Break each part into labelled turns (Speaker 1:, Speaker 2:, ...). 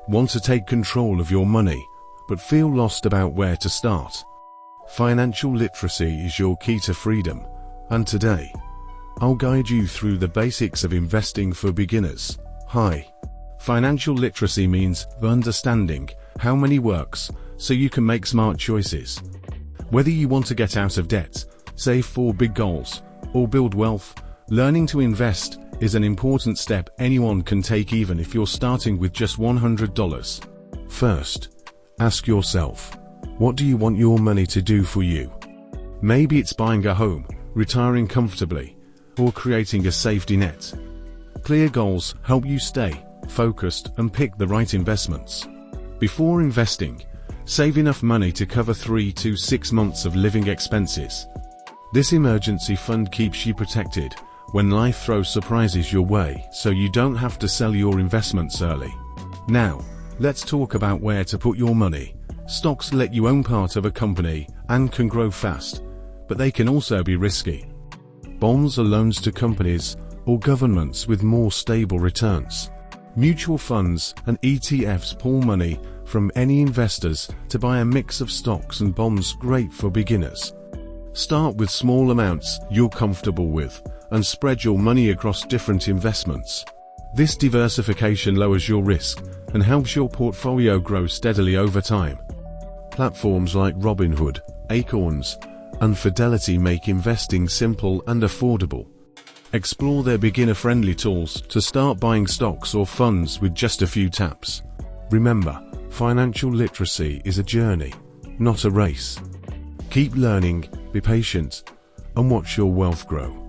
Speaker 1: Want to take control of your money, but feel lost about where to start? Financial literacy is your key to freedom, and today, I'll guide you through the basics of investing for beginners. Hi. Financial literacy means understanding how money works so you can make smart choices. Whether you want to get out of debt, save for big goals, or build wealth, learning to invest is an important step anyone can take, even if you're starting with just $100. First, ask yourself, what do you want your money to do for you? Maybe it's buying a home, retiring comfortably, or creating a safety net. Clear goals help you stay focused and pick the right investments. Before investing, save enough money to cover 3 to 6 months of living expenses. This emergency fund keeps you protected when life throws surprises your way, so you don't have to sell your investments early. Now, let's talk about where to put your money. Stocks let you own part of a company and can grow fast, but they can also be risky. Bonds are loans to companies or governments with more stable returns. Mutual funds and ETFs pull money from any investors to buy a mix of stocks and bonds, great for beginners. Start with small amounts you're comfortable with and spread your money across different investments. This diversification lowers your risk and helps your portfolio grow steadily over time. Platforms like Robinhood, Acorns, and Fidelity make investing simple and affordable. Explore their beginner-friendly tools to start buying stocks or funds with just a few taps. Remember, financial literacy is a journey, not a race. Keep learning, be patient, and watch your wealth grow.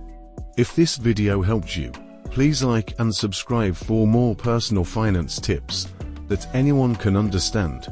Speaker 1: If this video helped you, please like and subscribe for more personal finance tips that anyone can understand.